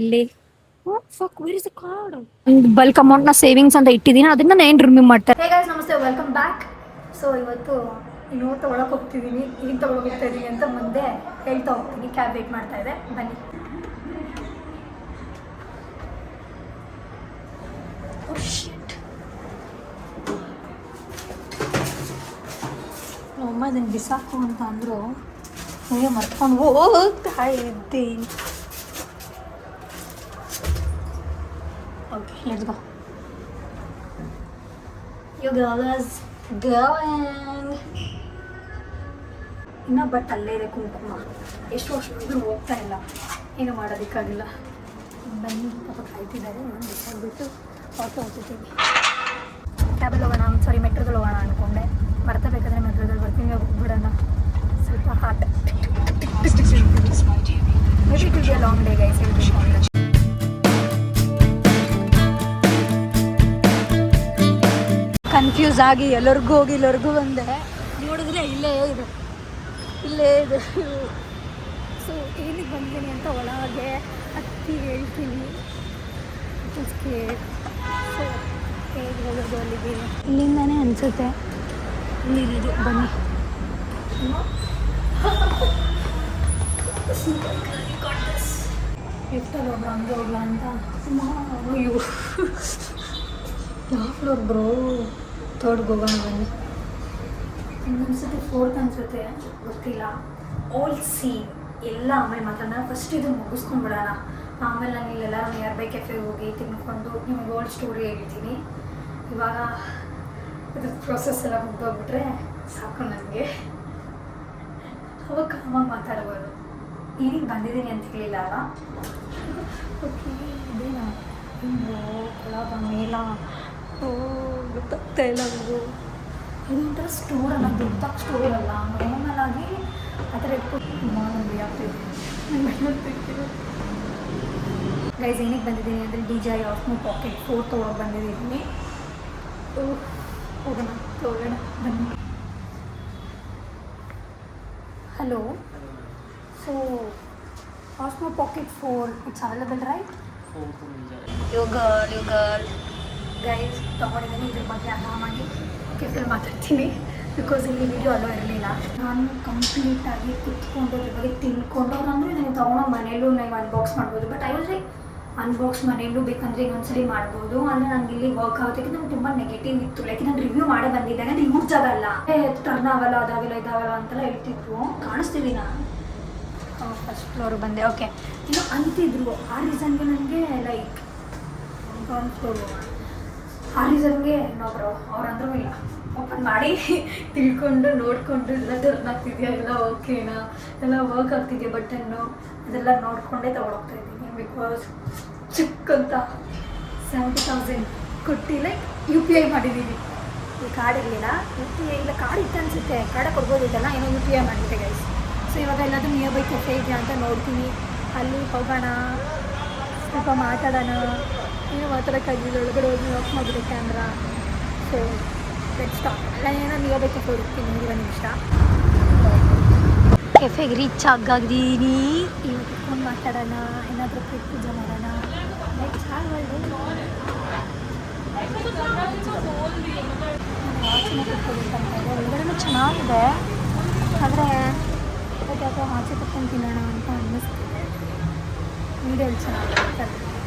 ಇಲ್ಲಿ ಬಲ್ಕ್ ಅಮೌಂಟ್ನ ಸೇವಿಂಗ್ಸ್ ಅಂತ ಇಟ್ಟಿದ್ದೀನಿ, ಅದನ್ನ ಏನು ರಿಮೂವ್ ಮಾಡ್ತಾರೆ. ಹೇ ಗೈಸ್, ನಮಸ್ತೆ, ವೆಲ್ಕಮ್ ಬ್ಯಾಕ್. ಸೊ ಇವತ್ತು ಇನ್ನೂ ತೊಗೊಳಕ್ಕೆ ಹೋಗ್ತಿದ್ದೀನಿ, ಏನು ತೊಗೊಳಕ್ಕೆ ಹೋಗ್ತಾ ಇದ್ದೀನಿ ಅಂತ ಮುಂದೆ ಹೇಳ್ತಾ ಹೋಗ್ತೀನಿ. ಕ್ಯಾಬ್ ವೇಟ್ ಮಾಡ್ತಾ ಇದೆ, ಬನ್ನಿ. ಅಮ್ಮ ಅದನ್ನು ಬಿಸಾಕು ಅಂತ ಅಂದರು, ಹೇಗೆ ಮರ್ಕೊಂಡು ಹೋಗ್ತಾ ಇದ್ದೀನಿ. Okay, let's go. You girls going? ಇನ್ನು ಬಟ್ ಅಲ್ಲೇ ಇದೆ ಕುಂಕುಮ, ಎಷ್ಟು ವರ್ಷಗಳು ಹೋಗ್ತಾ ಇಲ್ಲ, ಏನು ಮಾಡೋದಕ್ಕಾಗಿಲ್ಲ. ಬನ್ನಿ, ಪಾಪ ಕಾಯ್ತಿದ್ದಾರೆ, ನಾನು ಬಿಸಾಡ್ಬಿಟ್ಟು ಆಟೋ ಹೋಗ್ತಿದ್ದೀವಿ. ಕ್ಯಾಬಲ್ಲಿ ಹೋಗೋಣ, ಸಾರಿ ಮೆಟ್ರೋದಲ್ಲಿ ಹೋಗೋಣ ಅಂದ್ಕೊಂಡೆ, ಬರ್ತಾ ಬೇಕಾದ್ರೆ ಮೆಟ್ರೋದಲ್ಲಿ ಬರ್ತೀನಿ, ಹೋಗ್ಬಿಡೋಣ. ಸ್ವಲ್ಪ hot maybe it will be a long day guys. Confuse ಆಗಿ ಎಲ್ಲರಿಗೂ ಹೋಗಿ ಎಲ್ಲರಿಗೂ ಬಂದೆ, ನೋಡಿದ್ರೆ ಇಲ್ಲೇ ಇದೆ. ಸೊ ಏನಕ್ಕೆ ಬಂದೀನಿ ಅಂತ ಒಳಗೆ ಹತ್ತಿ ಹೇಳ್ತೀನಿ. ಸೊ ಹೇಗೆ ಹೋಗೋದು ಅಲ್ಲಿಗೆ, ಇಲ್ಲಿಂದಾನೇ ಅನಿಸುತ್ತೆ ನೀರಿದು. ಬನ್ನಿ, ಎಷ್ಟಲ್ಲಿ ಹೋಗ್ಲ ಹಂಗೆ ಹೋಗ್ಲ ಅಂತ. ಯಾವ ಫ್ಲೋರ್ ಬ್ರೋ? ಥರ್ಡ್ಗೆ ಹೋಗೋಣ ಬನ್ನಿ. ಇನ್ನೊಂದ್ಸತಿ ಫೋರ್ತ್ ಅನಿಸುತ್ತೆ, ಗೊತ್ತಿಲ್ಲ. ಓಲ್ಡ್ ಸಿ ಎಲ್ಲ ಆಮೇಲೆ ಮಾತಾಡೋಣ, ಫಸ್ಟ್ ಇದು ಮುಗಿಸ್ಕೊಂಡ್ಬಿಡೋಣ. ಆಮೇಲೆ ನಾನು ಇಲ್ಲೆಲ್ಲ ನಿಯರ್ ಬೈ ಕೆಫೆಗೆ ಹೋಗಿ ತಿನ್ಕೊಂಡು ನಿಮಗೆ ಓಲ್ಡ್ ಸ್ಟೋರಿ ಹೇಳ್ತೀನಿ. ಇವಾಗ ಇದು ಪ್ರೊಸೆಸ್ ಎಲ್ಲ ಮುಗ್ದೋಗ್ಬಿಟ್ರೆ ಸಾಕು ನನಗೆ, ಅವಾಗ ಕಾಮಾಗಿ ಮಾತಾಡ್ಬೋದು. ಏನಕ್ಕೆ ಬಂದಿದ್ದೀನಿ ಅಂತ ಹೇಳಿಲ್ಲ ಅಲ್ಲ. ಓಕೆ, ಇದೇನಾ ಹಿಂಗೋ ಕೆಳಗ ಮೇಲ ಗೊತ್ತಾಗ್ತಾ ಇಲ್ಲ ನನಗೂ. ಇದೊಂಥರ ಸ್ಟೋರ್ ಅಲ್ಲ, ದೊಡ್ಡದಾಗಿ ಸ್ಟೋರ್ ಅಲ್ಲ, ನಾರ್ಮಲ್ ಆಗಿ ಆ ಥರ ಇಟ್ಬಿಟ್ಟು ನನಗೆ ಆಗ್ತಿದೆ. ಗೈಸ್, ಏನಕ್ಕೆ ಬಂದಿದ್ದೀನಿ ಅಂದರೆ DJI Osmo Pocket 4 ತೊಗೊಳಕ್ಕೆ ಬಂದಿದ್ದೀನಿ. ಹೋಗೋಣ ಬನ್ನಿ. Hello, so Osmo Pocket 4 it's available right? You girl guys, ತೊಗೊಂಡಿದ್ದೀನಿ. ಇದ್ರ ಬಗ್ಗೆ ಆರಾಮಾಗಿ ಕೆಫೆಲ್ ಮಾತಾಡ್ತೀನಿ, ಬಿಕಾಸ್ ಇಲ್ಲಿ ವಿಡಿಯೋ ಅಲ್ಲೋ ಇರಲಿಲ್ಲ. ನಾನು ಕಂಪ್ಲೀಟಾಗಿ ಕುತ್ಕೊಂಡು ಇದ್ರ ಬಗ್ಗೆ ತಿಳ್ಕೊಂಡು, ಅವ್ರಂದ್ರೆ ನೀವು ತೊಗೊಂಡು ಮನೇಲೂ ನೀವು ಅನ್ಬಾಕ್ಸ್ ಮಾಡ್ಬೋದು. But I was like, unbox ಮನೇಲೂ ಬೇಕಂದರೆ ಇನ್ನೊಂದ್ಸರಿ ಮಾಡ್ಬೋದು. ಅಂದರೆ ನನಗೆ ಇಲ್ಲಿ ವರ್ಕ್ ಆಗೋದಕ್ಕೆ ನಂಗೆ ತುಂಬ ನೆಗೆಟಿವ್ ಇತ್ತು. ಲೈಕ್ ನಾನು ರಿವ್ಯೂ ಮಾಡೇ ಬಂದಿದ್ದಾಗ ಅದು ಯೂಸ್ ಆಗಲ್ಲ, ಟರ್ನ್ ಆಗಲ್ಲ, ಅದಾಗಲ್ಲ ಅಂತೆಲ್ಲ ಹೇಳ್ತಿದ್ರು. ಕಾಣಿಸ್ತೀವಿ ನಾನು ಫಸ್ಟ್ ಫ್ಲೋರ್ ಬಂದೆ. ಓಕೆ, ಇನ್ನು ಅಂತಿದ್ರು. ಆ ರೀಸನ್ಗೆ ನನಗೆ ಲೈಕ್ ಗ್ರೌಂಡ್ ಫ್ಲೋರ್ ಆ ರೀಸನ್ಗೆ ಇನ್ನೊಬ್ರು ಅವ್ರಂದ್ರೂ ಇಲ್ಲ, ಓಪನ್ ಮಾಡಿ ತಿಳ್ಕೊಂಡು ನೋಡಿಕೊಂಡು ಎಲ್ಲ ಟರ್ನ್ ಆಗ್ತಿದೆಯಾ, ಎಲ್ಲ ಓಕೆನಾ, ಎಲ್ಲ ವರ್ಕ್ ಆಗ್ತಿದೆಯಾ ಬಟನ್ನು, ಅದೆಲ್ಲ ನೋಡಿಕೊಂಡೇ ತೊಗೊಳೋಗ್ತಾ ಇದ್ದೀನಿ. ಬಿಕಾಸ್ ಚಿಕ್ಕಂತ 70,000 ಕೊಟ್ಟು ಲೈಕ್ UPI ಮಾಡಿದ್ದೀನಿ. ಈ ಕಾರ್ಡ್ ಇರಲಿಲ್ಲ, UPI ಇಲ್ಲ, ಕಾರ್ಡ್ ಇತ್ತು ಅನಿಸುತ್ತೆ, ಕಾರ್ಡ ಕೊಡ್ಬೋದಿತ್ತಲ್ಲ, ಏನೋ UPI ಮಾಡಿದ್ದೆ ಗೈಸ್. ಸೊ ಇವಾಗ ಎಲ್ಲಾದರೂ ನಿಯರ್ ಬೈ ಕೆಫೆ ಇದೆಯಾ ಅಂತ ನೋಡ್ತೀನಿ, ಅಲ್ಲಿ ಹೋಗೋಣ, ಸ್ವಲ್ಪ ಮಾತಾಡೋಣ. ಏನೋ ಮಾತಾಡೋಕ್ಕಾಗಿಲ್ಲ, ಒಳಗಡೆ ಹೋಗಿ ಆಫ್ ಮಾಡಿದೆ ಕ್ಯಾಮ್ರಾ. So let's start. ನಾನು ಏನೋ ನಿಯರ್ ಬೈ ಕೆಫೆ ಹುಡುಕ್ತೀನಿ, 1 ನಿಮಿಷ. ಕೆಫೆಗೆ ರೀಚ್ ಆಗಿದ್ದೀನಿ. ಇವಾಗ ಕುತ್ಕೊಂಡು ಮಾತಾಡೋಣ, ಏನಾದರೂ ಪೇಟ್ ಪೂಜೆ ಮಾಡೋಣ. ಲೆಟ್ಸ್ ಹ್ಯಾವ್ ಅ ಆಚೆನೇ ಕುತ್ಕೋಬೇಕಂತ. ಒಳಗಡೆ ಚೆನ್ನಾಗಿದೆ, ಆದರೆ ಯಾಕೆ ಆಚೆ ಕುತ್ಕೊಂಡು ತಿನ್ನೋಣ ಅಂತ ಅನ್ನಿಸ್ತಿದೆ. ವಿಡಿಯೋ ಚೆನ್ನಾಗಿದೆ,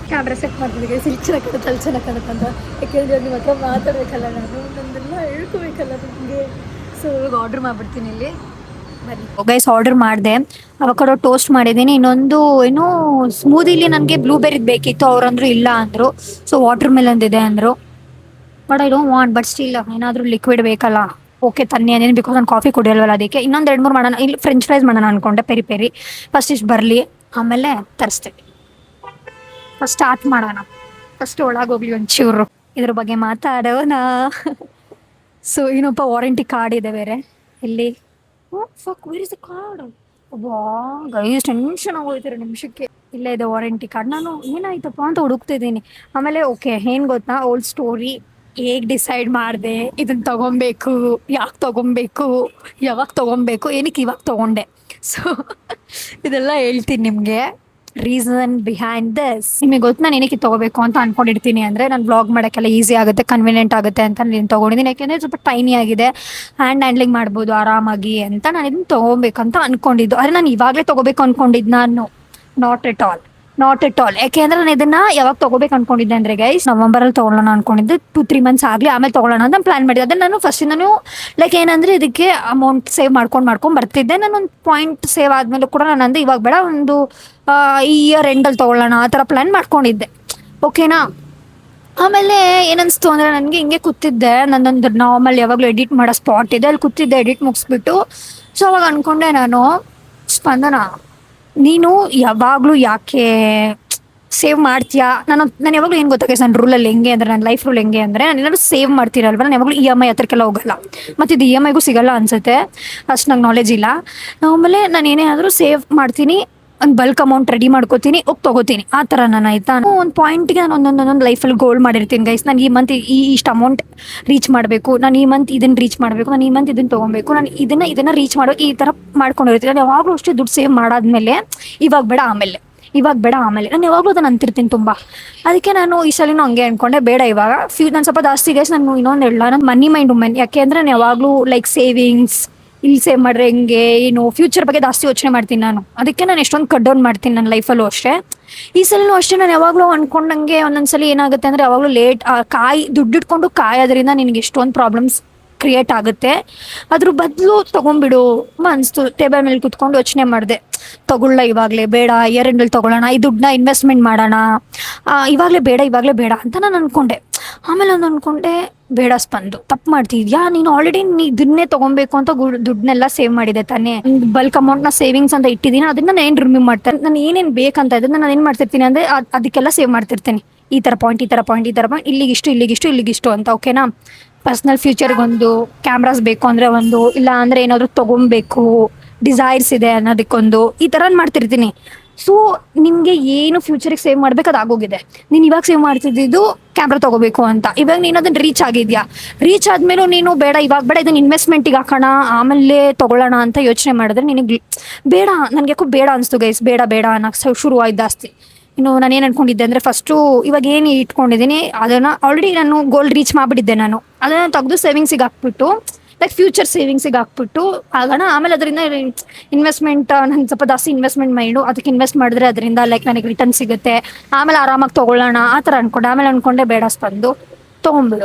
ಕ್ಯಾಮ್ರಾ ಸೆಟ್ ಮಾಡ್ತಿದ್ದೆ, ಇಲ್ಲಿ ಚೆನ್ನಾಗಿ ಕಾಣುತ್ತೆ, ಅಲ್ಲಿ ಚೆನ್ನಾಗಿ ಕಾಣುತ್ತೆ ಅಂತ. ಯಾಕೆಂದರೆ ನಿಮ್ಮ ಹತ್ರ ಮಾತಾಡಬೇಕಲ್ಲ, ನಾನು ನಂದೆಲ್ಲ ಹೇಳ್ಕೋಬೇಕಲ್ಲ ನಿಮಗೆ. ಸೊ ಇವಾಗ ಆರ್ಡ್ರ್ ಮಾಡಿಬಿಡ್ತೀನಿ ಇಲ್ಲಿ. ಗೈಸ್, ಆರ್ಡರ್ ಮಾಡಿದೆ, ಅವಕಾಡೋ ಟೋಸ್ಟ್ ಮಾಡಿದ್ದೀನಿ. ಇನ್ನೊಂದು ಏನೋ ಸ್ಮೂದಿಲಿ ನನಗೆ ಬ್ಲೂಬೆರಿದು ಬೇಕಿತ್ತು, ಅವ್ರಂದ್ರು ಇಲ್ಲ ಅಂದರು. ಸೊ ವಾಟರ್ ಮೆಲನ್ ಇದೆ ಅಂದರು. But I don't want, but still ಏನಾದರೂ ಲಿಕ್ವಿಡ್ ಬೇಕಲ್ಲ. ಓಕೆ ತನ್ನಿ ಅಂದೇನು, ಬಿಕಾಸ್ ನಾನು ಕಾಫಿ ಕುಡಿಯಲ್ವಲ್ಲ, ಅದಕ್ಕೆ ಇನ್ನೊಂದು 2-3 ಮಾಡೋಣ. ಇಲ್ಲಿ ಫ್ರೆಂಚ್ ಫ್ರೈಸ್ ಮಾಡೋಣ ಅಂದ್ಕೊಂಡೆ, ಪೆರಿ ಫಸ್ಟ್ ಇಷ್ಟು ಬರಲಿ, ಆಮೇಲೆ ತರಿಸ್ತೀವಿ. ಫಸ್ಟ್ ಸ್ಟಾರ್ಟ್ ಮಾಡೋಣ, ಫಸ್ಟ್ ಒಳಗೋಗ್ಲಿ ಒಂಚೂರು ಇದ್ರ ಬಗ್ಗೆ ಮಾತಾಡೋಣ. ಸೊ ಇನ್ನೊಬ್ಬ ವಾರಂಟಿ ಕಾರ್ಡ್ ಇದೆ ಬೇರೆ ಇಲ್ಲಿ. Where is the card? ವಾ ಗೈಸ್, ಟೆನ್ಷನ್ ಆಗೋಯ್ತಾರೆ ನಿಮಿಷಕ್ಕೆ. ಇಲ್ಲೇ ಇದೆ ವಾರಂಟಿ ಕಾರ್ಡ್. ನಾನು ಏನಾಯ್ತಪ್ಪ ಅಂತ ಹುಡುಕ್ತಿದ್ದೀನಿ. ಆಮೇಲೆ ಓಕೆ, ಏನು ಗೊತ್ತಾ, ಓಲ್ಡ್ ಸ್ಟೋರಿ ಹೇಗೆ ಡಿಸೈಡ್ ಮಾಡಿದೆ ಇದನ್ನು ತೊಗೊಬೇಕು, ಯಾಕೆ ತೊಗೊಬೇಕು, ಯಾವಾಗ ತೊಗೊಬೇಕು, ಏನಕ್ಕೆ ಇವಾಗ ತೊಗೊಂಡೆ. ಸೊ ಇದೆಲ್ಲ ಹೇಳ್ತೀನಿ ನಿಮಗೆ ರೀಸನ್ ಬಿಹೈಂಡ್ ದಿಸ್. ನಿಮಗೆ ಗೊತ್ತು ನಾನು ಏನಕ್ಕೆ ತೊಗೋಬೇಕು ಅಂತ ಅನ್ಕೊಂಡಿರ್ತೀನಿ ಅಂದರೆ ನಾನು ಬ್ಲಾಗ್ ಮಾಡೋಕ್ಕೆಲ್ಲ ಈಸಿ ಆಗುತ್ತೆ, ಕನ್ವಿನಿಯೆಂಟ್ ಆಗುತ್ತೆ ಅಂತ ನಾನು ತೊಗೊಂಡಿದ್ದೀನಿ. ಯಾಕೆಂದರೆ ಸ್ವಲ್ಪ ಟೈನಿ ಆಗಿದೆ, ಹ್ಯಾಂಡ್ ಹ್ಯಾಂಡ್ಲಿಂಗ್ ಮಾಡ್ಬೋದು ಆರಾಮಾಗಿ ಅಂತ ನಾನು ಇದನ್ನು ತೊಗೋಬೇಕಂತ ಅಂದ್ಕೊಂಡಿದ್ದು. ಆದರೆ ನಾನು ಇವಾಗಲೇ ತೊಗೋಬೇಕು ಅಂದ್ಕೊಂಡಿದ್ದು ನಾನು not at all, not at all. ಯಾಕೆಂದರೆ ನಾನು ಇದನ್ನು ಯಾವಾಗ ತೊಗೋಬೇಕು ಅಂದ್ಕೊಂಡಿದ್ದೆ ಅಂದರೆ ಗೈಸ್ ನವಂಬರಲ್ಲಿ ತೊಗೊಳ್ಳೋಣ ಅಂದ್ಕೊಂಡಿದ್ದೆ. 2-3 ಮಂತ್ಸ್ ಆಗಲಿ ಆಮೇಲೆ ತೊಗೊಳ್ಳೋಣ ಅಂತ ಪ್ಲ್ಯಾನ್ ಮಾಡಿದ್ದೆ. ಅದನ್ನು ನಾನು ಫಸ್ಟಿಂದನೂ ಲೈಕ್ ಏನಂದರೆ ಇದಕ್ಕೆ ಅಮೌಂಟ್ ಸೇವ್ ಮಾಡ್ಕೊಂಡು ಬರ್ತಿದ್ದೆ. ನಾನು ಒಂದು ಪಾಯಿಂಟ್ ಸೇವ್ ಆದಮೇಲೆ ಕೂಡ ನಾನು ಅಂದೆ ಇವಾಗ ಬೇಡ, ಒಂದು ಈ ಇಯರ್ ಎಂಡಲ್ಲಿ ತೊಗೊಳ್ಳೋಣ ಆ ಥರ ಪ್ಲ್ಯಾನ್ ಮಾಡ್ಕೊಂಡಿದ್ದೆ. ಓಕೆನಾ. ಆಮೇಲೆ ಏನನ್ನಿಸ್ತು ಅಂದರೆ ನನಗೆ ಹಿಂಗೆ ಕೂತಿದ್ದೆ, ನನ್ನೊಂದು ನಾರ್ಮಲ್ ಯಾವಾಗಲೂ ಎಡಿಟ್ ಮಾಡೋ ಸ್ಪಾಟ್ ಇದೆ, ಅಲ್ಲಿ ಕೂತಿದ್ದೆ ಎಡಿಟ್ ಮುಗಿಸ್ಬಿಟ್ಟು. ಸೊ ಅವಾಗ ಅಂದ್ಕೊಂಡೆ ನಾನು, ಸ್ಪಂದನ ನೀನು ಯಾವಾಗಲೂ ಯಾಕೆ ಸೇವ್ ಮಾಡ್ತೀಯಾ? ನಾನು ಯಾವಾಗಲೂ ಏನು ಗೊತ್ತಾಗ ನನ್ನ ರೂಲಲ್ಲಿ ಹೆಂಗೆ ಅಂದರೆ, ನನ್ನ ಲೈಫ್ ರೂಲ್ ಹೆಂಗೆ ಅಂದರೆ, ನಾನು ಏನಾದ್ರು ಸೇವ್ ಮಾಡ್ತೀರಲ್ವ, ನಾನು ಯಾವಾಗಲೂ EMI ಹತ್ರಕ್ಕೆಲ್ಲ ಹೋಗಲ್ಲ. ಮತ್ತು ಇದು EMIಗೂ ಸಿಗಲ್ಲ ಅನಿಸುತ್ತೆ, ಅಷ್ಟು ನಂಗೆ ನಾಲೆಜ್ ಇಲ್ಲ. ಆಮೇಲೆ ನಾನು ಏನೇ ಆದರೂ ಸೇವ್ ಮಾಡ್ತೀನಿ, ಒಂದು ಬಲ್ಕ್ ಅಮೌಂಟ್ ರೆಡಿ ಮಾಡ್ಕೋತೀನಿ, ಹೋಗಿ ತೊಗೋತೀನಿ, ಆ ಥರ ನಾನು ಆಯಿತಾ. ಒಂದು ಪಾಯಿಂಟಿಗೆ ನಾನು ಒಂದೊಂದೊಂದು ಲೈಫಲ್ಲಿ ಗೋಲ್ ಮಾಡಿರ್ತೀನಿ ಗೈಸ್. ನಾನು ಈ ಮಂತ್ ಇಷ್ಟು ಅಮೌಂಟ್ ರೀಚ್ ಮಾಡಬೇಕು, ನಾನು ಈ ಮಂತ್ ಇದನ್ನು ರೀಚ್ ಮಾಡಬೇಕು, ನಾನು ಈ ಮಂತ್ ಇದನ್ನು ತೊಗೊಬೇಕು, ನಾನು ಇದನ್ನು ರೀಚ್ ಮಾಡಬೇಕು, ಈ ಥರ ಮಾಡ್ಕೊಂಡಿರ್ತೀನಿ. ನಾನು ಯಾವಾಗಲೂ ಅಷ್ಟೇ ದುಡ್ಡು ಸೇವ್ ಮಾಡಾದ್ಮೇಲೆ ಇವಾಗ ಬೇಡ ಆಮೇಲೆ ನಾನು ಯಾವಾಗಲೂ ಅದನ್ನು ಅಂತಿರ್ತೀನಿ ತುಂಬ. ಅದಕ್ಕೆ ನಾನು ಈ ಸಲಿನೂ ಹಂಗೆ ಅಂದ್ಕೊಂಡೆ, ಬೇಡ ಇವಾಗ ನಾನು ಸ್ವಲ್ಪ ಜಾಸ್ತಿ ಗೈಸ್. ನಾನು ಇನ್ನೊಂದು ಹೇಳಲ್ಲ, ನಾನು ಮನಿ ಮೈಂಡ್ ವುಮೆನ್. ಯಾಕೆ ಅಂದರೆ ನಾನು ಯಾವಾಗಲೂ ಲೈಕ್ ಸೇವಿಂಗ್ಸ್ ಇಲ್ಲಿ ಸೇವ್ ಮಾಡ್ರೆ ಹೆಂಗೆ, ಏನು ಫ್ಯೂಚರ್ ಬಗ್ಗೆ ಜಾಸ್ತಿ ಯೋಚನೆ ಮಾಡ್ತೀನಿ ನಾನು. ಅದಕ್ಕೆ ನಾನು ಎಷ್ಟೊಂದು ಕಟ್ ಡೌನ್ ಮಾಡ್ತೀನಿ ನನ್ನ ಲೈಫಲ್ಲೂ ಅಷ್ಟೇ. ಈ ಸಲನೂ ಅಷ್ಟೇ ನಾನು ಯಾವಾಗಲೂ ಅಂದ್ಕೊಂಡಂಗೆ ಒಂದೊಂದ್ಸಲ ಏನಾಗುತ್ತೆ ಅಂದರೆ ಯಾವಾಗಲೂ ಲೇಟ್ ದುಡ್ಡಿಟ್ಕೊಂಡು ಕಾಯೋದ್ರಿಂದ ನಿನಗೆ ಎಷ್ಟೊಂದು ಪ್ರಾಬ್ಲಮ್ಸ್ ಕ್ರಿಯೇಟ್ ಆಗುತ್ತೆ. ಅದ್ರ ಬದಲು ತೊಗೊಂಬಿಡು ಅನಿಸ್ತು. ಟೇಬಲ್ ಮೇಲೆ ಕುತ್ಕೊಂಡು ಯೋಚನೆ ಮಾಡಿದೆ, ತೊಗೊಳ್ಳ ಇವಾಗಲೇ ಬೇಡ, ಇಯರ್ ಎಂಡಲ್ಲಿ ತೊಗೊಳ್ಳೋಣ, ಈ ದುಡ್ಡನ್ನ ಇನ್ವೆಸ್ಟ್ಮೆಂಟ್ ಮಾಡೋಣ, ಇವಾಗಲೇ ಬೇಡ ಅಂತ ನಾನು ಅಂದ್ಕೊಂಡೆ. ಆಮೇಲೆ ಒಂದು ಅಂದ್ಕೊಂಡೆ, ಬೇಡ ಸ್ಪಂದು, ತಪ್ಪು ಮಾಡ್ತಿದ್ಯಾ ನೀನು. ಆಲ್ರೆಡಿ ಇದನ್ನೇ ತೊಗೊಬೇಕು ಅಂತ ದುಡ್ಡನ್ನೆಲ್ಲ ಸೇವ್ ಮಾಡಿದೆ ತಾನೇ, ಬಲ್ಕ್ ಅಮೌಂಟ್ನ ಸೇವಿಂಗ್ಸ್ ಅಂತ ಇಟ್ಟಿದ್ದೀನಿ, ಅದನ್ನ ನಾನು ಏನು ರಿಮೂವ್ ಮಾಡ್ತಾರೆ, ನಾನು ಏನೇನು ಬೇಕಂತ ಇದನ್ನು ನಾನು ಏನು ಮಾಡ್ತಿರ್ತೀನಿ ಅಂದರೆ ಅದಕ್ಕೆಲ್ಲ ಸೇವ್ ಮಾಡ್ತಿರ್ತೀನಿ. ಈ ಥರ ಪಾಯಿಂಟ್ ಇಲ್ಲಿಗಿಷ್ಟು ಅಂತ. ಓಕೆನಾ. ಪರ್ಸ್ನಲ್ ಫ್ಯೂಚರ್ಗೊಂದು ಕ್ಯಾಮ್ರಾಸ್ ಬೇಕು ಅಂದರೆ ಒಂದು, ಇಲ್ಲ ಅಂದರೆ ಏನಾದರೂ ತೊಗೊಬೇಕು, ಡಿಸೈರ್ಸ್ ಇದೆ ಅನ್ನೋದಕ್ಕೊಂದು, ಈ ಥರ ಮಾಡ್ತಿರ್ತೀನಿ. ಸೊ ನಿಮಗೆ ಏನು ಫ್ಯೂಚರಿಗೆ ಸೇವ್ ಮಾಡಬೇಕು ಅದು ಆಗೋಗಿದೆ. ನೀನು ಇವಾಗ ಸೇವ್ ಮಾಡ್ತಿದ್ದು ಕ್ಯಾಮ್ರಾ ತೊಗೋಬೇಕು ಅಂತ, ಇವಾಗ ನೀನು ಅದನ್ನು ರೀಚ್ ಆದಮೇಲೂ ನೀನು ಇವಾಗ ಬೇಡ ಇದನ್ನು ಇನ್ವೆಸ್ಟ್ಮೆಂಟಿಗೆ ಹಾಕೋಣ ಆಮೇಲೆ ತೊಗೊಳ್ಳೋಣ ಅಂತ ಯೋಚನೆ ಮಾಡಿದ್ರೆ ನಿನಗೆ ಬೇಡ. ನನಗೆ ಯಾಕೋ ಬೇಡ ಅನಿಸ್ತು ಗೈಸ್, ಬೇಡ ಅನ್ನೋಕ್ಕೆ ಶುರುವಾಯ್ತು ಜಾಸ್ತಿ. ಇನ್ನು ನಾನು ಏನು ಅಂದ್ಕೊಂಡಿದ್ದೆ ಅಂದರೆ, ಫಸ್ಟು ಇವಾಗ ಏನು ಇಟ್ಕೊಂಡಿದ್ದೀನಿ ಅದನ್ನು ಆಲ್ರೆಡಿ ನಾನು ಗೋಲ್ ರೀಚ್ ಮಾಡಿಬಿಟ್ಟಿದ್ದೆ. ನಾನು ಅದನ್ನು ತೆಗೆದು ಸೇವಿಂಗ್ಸಿಗೆ ಹಾಕ್ಬಿಟ್ಟು, ಲೈಕ್ ಫ್ಯೂಚರ್ ಸೇವಿಂಗ್ಸಿಗೆ ಹಾಕ್ಬಿಟ್ಟು ಆಗೋಣ. ಆಮೇಲೆ ಅದರಿಂದ ಇನ್ವೆಸ್ಟ್ಮೆಂಟ್, ನಾನು ಸ್ವಲ್ಪ ಜಾಸ್ತಿ ಇನ್ವೆಸ್ಟ್ಮೆಂಟ್ ಮೈಂಡು, ಅದಕ್ಕೆ ಇನ್ವೆಸ್ಟ್ ಮಾಡಿದ್ರೆ ಅದರಿಂದ ಲೈಕ್ ನನಗೆ ರಿಟರ್ನ್ ಸಿಗುತ್ತೆ, ಆಮೇಲೆ ಆರಾಮಾಗಿ ತೊಗೊಳ್ಳೋಣ ಆ ಥರ ಅಂದ್ಕೊಂಡೆ. ಆಮೇಲೆ ಅಂದ್ಕೊಂಡೆ ಬೇಡ ಸ್ಪಂದು,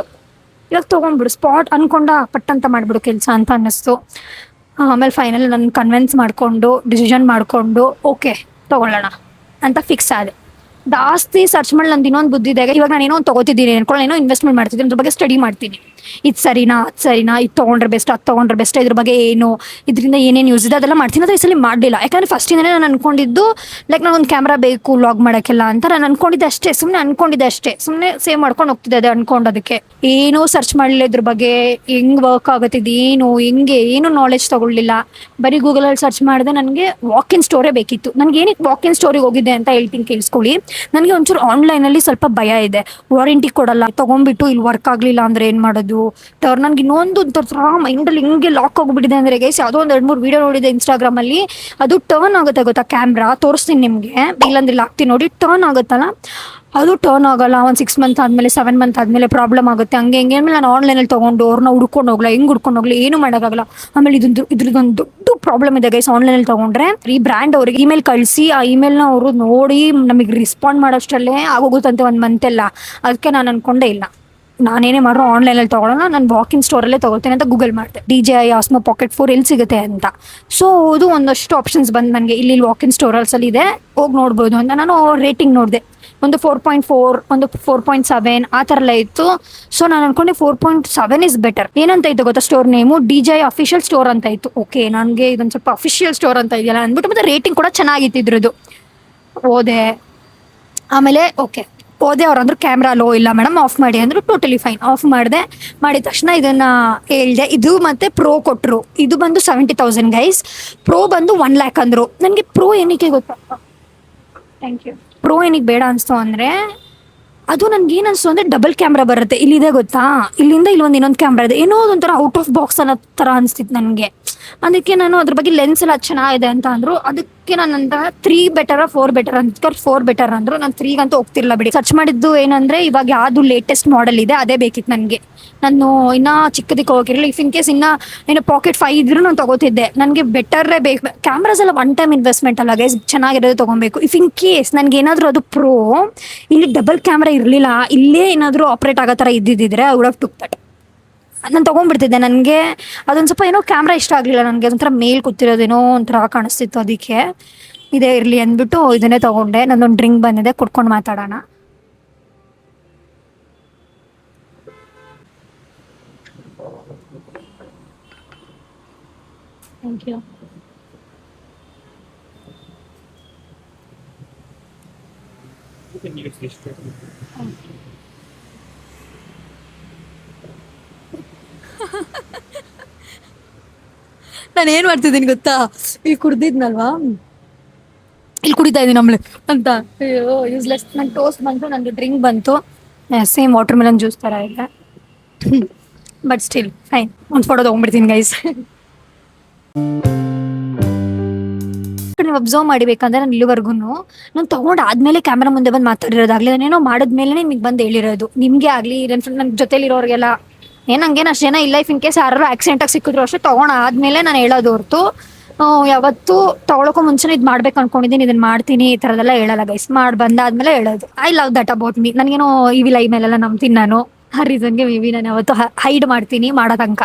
ತೊಗೊಂಬಿಡು ಸ್ಪಾಟ್ ಅಂದ್ಕೊಂಡ ಪಟ್ಟಂತ ಮಾಡಿಬಿಡು ಕೆಲಸ ಅಂತ ಅನ್ನಿಸ್ತು. ಆಮೇಲೆ ಫೈನಲ್ ನಾನು ಕನ್ವಿನ್ಸ್ ಮಾಡಿಕೊಂಡು ಡಿಸಿಷನ್ ಮಾಡಿಕೊಂಡು ಓಕೆ ತೊಗೊಳ್ಳೋಣ ಅಂತ ಫಿಕ್ಸ್ ಆದೆ. ಜಾಸ್ತಿ ಸರ್ಚ್ ಮಾಡಿ ನಂದು ಇನ್ನೊಂದು ಬುದ್ಧಿ ಇದೆ. ಇವಾಗ ನಾನು ಏನೋ ಒಂದು ತೊಗೋತಿದ್ದೀನಿ ಅನ್ಕೊಳ್ಳಿ, ಏನೋ ಇನ್ವೆಸ್ಟ್ಮೆಂಟ್ ಮಾಡ್ತಿದ್ದೀನಿ, ಅದ್ರ ಬಗ್ಗೆ ಸ್ಟಡಿ ಮಾಡ್ತೀನಿ. ಇದು ಸರಿನಾ, ಇದು ತೊಗೊಂಡ್ರೆ ಬೆಸ್ಟ್, ಅದು ತೊಗೊಂಡ್ರೆ ಬೆಸ್ಟ್, ಇದ್ರ ಬಗ್ಗೆ ಏನು, ಇದರಿಂದ ಏನೇನು ಯೂಸ್ ಇದೆ ಅದೆಲ್ಲ ಮಾಡ್ತೀನಿ. ಅದು ಈ ಸಲ ಮಾಡಲಿಲ್ಲ. ಯಾಕಂದರೆ ಫಸ್ಟಿಂದನೇ ನಾನು ಅಂದ್ಕೊಂಡಿದ್ದು ಲೈಕ್ ನನಗೊಂದು ಕ್ಯಾಮ್ರಾ ಬೇಕು ವ್ಲಾಗ್ ಮಾಡೋಕ್ಕೆಲ್ಲ ಅಂತ ನಾನು ಅಂದ್ಕೊಂಡಿದ್ದೆ ಅಷ್ಟೇ. ಸುಮ್ಮನೆ ಸೇವ್ ಮಾಡ್ಕೊಂಡು ಹೋಗ್ತಿದ್ದೆ ಅದು ಅಂದ್ಕೊಂಡೋದಕ್ಕೆ. ಏನೂ ಸರ್ಚ್ ಮಾಡಲಿಲ್ಲ ಇದ್ರ ಬಗ್ಗೆ, ಹೆಂಗೆ ವರ್ಕ್ ಆಗುತ್ತೆ ಇದು, ಏನು ನಾಲೆಜ್ ತೊಗೊಳ್ಳಿಲ್ಲ. ಬರೀ ಗೂಗಲಲ್ಲಿ ಸರ್ಚ್ ಮಾಡಿದೆ. ನನಗೆ ವಾಕ್-ಇನ್ ಸ್ಟೋರೇ ಬೇಕಿತ್ತು. ನನಗೆ ಏನಕ್ಕೆ ವಾಕ್-ಇನ್ ಸ್ಟೋರಿಗೆ ಹೋಗಿದ್ದೆ ಅಂತ ಹೇಳ್ತೀನಿ, ಕೇಳಿಸ್ಕೊಳ್ಳಿ. ನನಗೆ ಒಂಚೂರು ಆನ್ಲೈನಲ್ಲಿ ಸ್ವಲ್ಪ ಭಯ ಇದೆ, ವಾರಂಟಿ ಕೊಡಲ್ಲ, ತೊಗೊಂಡ್ಬಿಟ್ಟು ಇಲ್ಲಿ ವರ್ಕ್ ಆಗಲಿಲ್ಲ ಅಂದರೆ ಏನು ಮಾಡೋದು. ನನಗೆ ಇನ್ನೊಂದು ಥರ ಮೈಂಡಲ್ಲಿ ಹಿಂಗೆ ಲಾಕ್ ಹೋಗ್ಬಿಟ್ಟಿದೆ ಅಂದರೆ ಗೈಸ್, ಯಾವುದೋ ಒಂದು 2-3 ವೀಡಿಯೋ ನೋಡಿದೆ ಇನ್ಸ್ಟಾಗ್ರಾಮಲ್ಲಿ, ಅದು ಟರ್ನ್ ಆಗುತ್ತೆ ಗೊತ್ತಾ ಕ್ಯಾಮ್ರಾ, ತೋರಿಸ್ತೀನಿ ನಿಮಗೆ, ಇಲ್ಲಾಂದ್ರೆ ಹಾಕ್ತೀನಿ ನೋಡಿ. ಟರ್ನ್ ಆಗುತ್ತಲ್ಲ, ಅದು ಟರ್ನ್ ಆಗೋಲ್ಲ. ಒಂದು 6 ಮಂತ್ ಆದಮೇಲೆ 7 ಮಂತ್ ಆದಮೇಲೆ ಪ್ರಾಬ್ಲಮ್ ಆಗುತ್ತೆ. ಹಂಗೆ ಆಮೇಲೆ ನಾನು ಆನ್ಲೈನಲ್ಲಿ ತೊಗೊಂಡು ಅವ್ರನ್ನ ಹುಡ್ಕೊಂಡು ಹೋಗಲ್ಲ, ಏನು ಮಾಡೋಕ್ಕಾಗಲ್ಲ. ಆಮೇಲೆ ಇದ್ರದ್ದೊಂದು ದೊಡ್ಡ ಪ್ರಾಬ್ಲಮ್ ಇದೆ ಗೈಸ್. ಆನ್ಲೈನಲ್ಲಿ ತೊಗೊಂಡ್ರೆ ಈ ಬ್ರ್ಯಾಂಡ್ ಅವ್ರಿಗೆ ಇಮೇಲ್ ಕಳಿಸಿ, ಆ ಇಮೇಲ್ನ ಅವರು ನೋಡಿ ನಮಗೆ ರಿಸ್ಪಾಂಡ್ ಮಾಡೋಷ್ಟರಲ್ಲೇ ಆಗೋಗುತ್ತಂತೆ 1 ಮಂತೆಲ್ಲ. ಅದಕ್ಕೆ ನಾನು ಅಂದ್ಕೊಂಡೇ ಇಲ್ಲ, ನಾನೇನೇ ಮಾಡ್ರು ಆನ್ಲೈನಲ್ಲಿ ತೊಗೊಳ್ಳೋಣ, ನಾನು ವಾಕ್-ಇನ್ ಸ್ಟೋರಲ್ಲೇ ತೊಗೊಳ್ತೇನೆ ಅಂತ ಗೂಗಲ್ ಮಾಡಿದೆ, DJI Osmo Pocket 4 ಎಲ್ಲಿ ಸಿಗುತ್ತೆ ಅಂತ. ಸೊ ಅದು ಒಂದಷ್ಟು ಆಪ್ಷನ್ಸ್ ಬಂದು ನನಗೆ ಇಲ್ಲಿ ವಾಕ್-ಇನ್ ಸ್ಟೋರಲ್ಸಲ್ಲಿ ಇದೆ, ಹೋಗಿ ನೋಡ್ಬೋದು ಅಂತ. ನಾನು ರೇಟಿಂಗ್ ನೋಡಿದೆ, ಒಂದು 4.4, ಒಂದು 4.7 ಆ ಥರ ಎಲ್ಲ ಇತ್ತು. ಸೊ ನಾನು ಅನ್ಕೊಂಡೆ 4.7 ಇಸ್ ಬೆಟರ್. ಏನಂತ ಇತ್ತು ಗೊತ್ತಾ store name, DJI official store ಅಂತ ಇತ್ತು. ಓಕೆ, ನನಗೆ ಇದೊಂದು ಸ್ವಲ್ಪ ಅಫಿಷಿಯಲ್ ಸ್ಟೋರ್ ಅಂತ ಇದೆಯಲ್ಲ ಅಂದ್ಬಿಟ್ಟು, ಮತ್ತು ರೇಟಿಂಗ್ ಕೂಡ ಚೆನ್ನಾಗಿತ್ತು ಇದ್ರದ್ದು. ಹೋದೆ, ಆಮೇಲೆ ಹೋದೆ, ಅವ್ರು ಅಂದರು ಕ್ಯಾಮ್ರಾ ಲೋ ಇಲ್ಲ ಮೇಡಮ್, ಆಫ್ ಮಾಡಿ ಅಂದರು. ಟೋಟಲಿ ಫೈನ್, ಆಫ್ ಮಾಡಿದ ತಕ್ಷಣ ಇದನ್ನು ಹೇಳಿದೆ. ಇದು ಮತ್ತು ಪ್ರೋ ಕೊಟ್ಟರು, ಇದು ಬಂದು 70,000 ಗೈಸ್. ಪ್ರೋ ಬಂದು 1 lakh ಅಂದರು. ನನಗೆ ಪ್ರೋ ಏನಕ್ಕೆ ಗೊತ್ತಾ, ಥ್ಯಾಂಕ್ ಯು, ಪ್ರೋ ಏನಕ್ಕೆ ಬೇಡ ಅನಿಸ್ತು ಅಂದರೆ, ಅದು ನನಗೆ ಏನು ಅನಿಸ್ತು ಅಂದರೆ ಡಬಲ್ ಕ್ಯಾಮ್ರಾ ಬರುತ್ತೆ. ಇಲ್ಲಿದೆ ಗೊತ್ತಾ, ಇಲ್ಲಿಂದ ಇಲ್ಲೊಂದು ಇನ್ನೊಂದು ಕ್ಯಾಮ್ರಾ ಇದೆ, ಏನೋ ಒಂಥರ ಔಟ್ ಆಫ್ ಬಾಕ್ಸ್ ಅನ್ನೋ ಥರ ಅನಿಸ್ತಿತ್ತು ನನಗೆ. ಅದಕ್ಕೆ ನಾನು ಅದ್ರ ಬಗ್ಗೆ ಲೆನ್ಸ್ ಎಲ್ಲ ಚೆನ್ನಾಗಿದೆ ಅಂತ ಅಂದರು. ಅದಕ್ಕೆ ನಾನಂತ 3 ಬೆಟರ್ 4 ಬೆಟರ್ ಅಂತ 4 ಬೆಟರ್ ಅಂದ್ರು. ನಾನು 3ಗಂತೂ ಹೋಗ್ತಿರ್ಲಿಲ್ಲ ಬಿಡಿ. ಸರ್ಚ್ ಮಾಡಿದ್ದು ಏನಂದ್ರೆ ಇವಾಗ ಯಾವ್ದು ಲೇಟೆಸ್ಟ್ ಮಾಡೆಲ್ ಇದೆ ಅದೇ ಬೇಕಿತ್ತು ನನಗೆ. ನಾನು ಇನ್ನ ಚಿಕ್ಕದಕ್ಕೆ ಹೋಗಿರಲಿಲ್ಲ. ಇಫ್ ಇನ್ ಕೇಸ್ ಇನ್ನ ಏನೋ ಪಾಕೆಟ್ 5 ಇದ್ರು ನಾನು ತಗೋತಿದ್ದೆ. ನನಗೆ ಬೆಟರೇ ಬೇಕು. ಕ್ಯಾಮ್ರಾಸ್ ಎಲ್ಲ ಒನ್ ಟೈಮ್ ಇನ್ವೆಸ್ಟ್ಮೆಂಟ್ ಅಲ್ಲ ಗೈಸ್, ಚೆನ್ನಾಗಿರೋದು ತಗೊಬೇಕು. ಇಫ್ ಇನ್ ಕೇಸ್ ನನಗೆ ಏನಾದರೂ ಅದು ಪ್ರೋ ಇಲ್ಲಿ ಡಬಲ್ ಕ್ಯಾಮ್ರಾ ಇರಲಿಲ್ಲ, ಇಲ್ಲೇ ಏನಾದರೂ ಆಪ್ರೇಟ್ ಆಗೋ ಥರ ಇದ್ದಿದ್ದಿದ್ರೆ I would have took that. ನಾನು ತೊಗೊಂಡ್ಬಿಡ್ತಿದ್ದೆ. ನನಗೆ ಅದೊಂದು ಸ್ವಲ್ಪ ಏನೋ ಕ್ಯಾಮ್ರಾ ಇಷ್ಟ ಆಗಲಿಲ್ಲ ನನಗೆ. ಅದೊಂಥರ ಮೇಲ್ ಕೂತಿರೋದೇನೋ ಒಂಥರ ಕಾಣಿಸ್ತಿತ್ತು. ಅದಕ್ಕೆ ಇದೇ ಇರಲಿ ಅಂದ್ಬಿಟ್ಟು ಇದನ್ನೇ ತೊಗೊಂಡೆ. ನನ್ನೊಂದು ಡ್ರಿಂಕ್ ಬಂದಿದೆ, ಕುಡ್ಕೊಂಡು ಮಾತಾಡೋಣ. Thank you. ನಾನು ಏನು ಮಾಡ್ತಿದ್ದೀನಿ ಗೊತ್ತಾ, ಇಲ್ಲಿ ಕುಡ್ದಿದ್ನಲ್ವಾ, ಇಲ್ಲಿ ಕುಡಿತಾ ಇದ್ದೀನಿ ಆಮ್ಲೆ ಅಂತ. ಅಯ್ಯೋ ಯೂಸ್ಲೆಸ್. ನಂಗೆ ಟೋಸ್ಟ್ ಬಂತು, ನನಗೆ ಡ್ರಿಂಕ್ ಬಂತು, ಸೇಮ್ ವಾಟರ್ ಮೆಲನ್ ಜ್ಯೂಸ್ ಥರ ಇದೆ. But still fine. ಒಂದು ಫೋಟೋ ತೊಗೊಂಡ್ಬಿಡ್ತೀನಿ ಗೈಸ್. ನೀವು ಅಬ್ಸರ್ವ್ ಮಾಡಿಬೇಕಂದ್ರೆ ನಾನು ಇಲ್ಲಿವರೆಗೂ ನಾನು ತೊಗೊಂಡಾದ್ಮೇಲೆ ಕ್ಯಾಮ್ರಾ ಮುಂದೆ ಬಂದು ಮಾತಾಡಿರೋದಾಗಲಿ, ನಾನೇನೋ ಮಾಡಿದ್ಮೇಲೆ ನಿಮಗೆ ಬಂದು ಹೇಳಿರೋದು. ನಿಮಗೆ ಆಗಲಿ ನನ್ನ ಜೊತೆಲಿರೋರಿಗೆಲ್ಲ ನಂಗೇನು ಅಷ್ಟು ಜನ ಇಲ್ಲ. ಇಫ್ ಇನ್ ಕೇಸ್ ಯಾರು ಆಕ್ಸಿಡೆಂಟಾಗಿ ಸಿಕ್ಕಿದ್ರು ಅಷ್ಟೇ ತೊಗೊಂಡಾದ್ಮೇಲೆ ನಾನು ಹೇಳೋದು ಹೊರತು ಯಾವತ್ತೂ ತೊಗೊಳಕ್ಕೂ ಮುಂಚೆನೇ ಇದು ಮಾಡ್ಬೇಕು ಅನ್ಕೊಂಡಿದ್ದೀನಿ, ಇದನ್ನು ಮಾಡ್ತೀನಿ ಈ ಥರದೆಲ್ಲ ಹೇಳಲ್ಲ ಗೈಸ್. ಮಾಡಿ ಬಂದಾದ್ಮೇಲೆ ಹೇಳೋದು. I love that about me. ನನಗೇನೋ ಈ ಲೈ ಮೇಲೆಲ್ಲ ನಂಬ್ತೀನಿ ನಾನು. ಆ ರೀಸನ್ಗೆ ಮೇ ಬಿ ನಾನು ಯಾವತ್ತು ಹೈಡ್ ಮಾಡ್ತೀನಿ ಮಾಡೋ ತನಕ.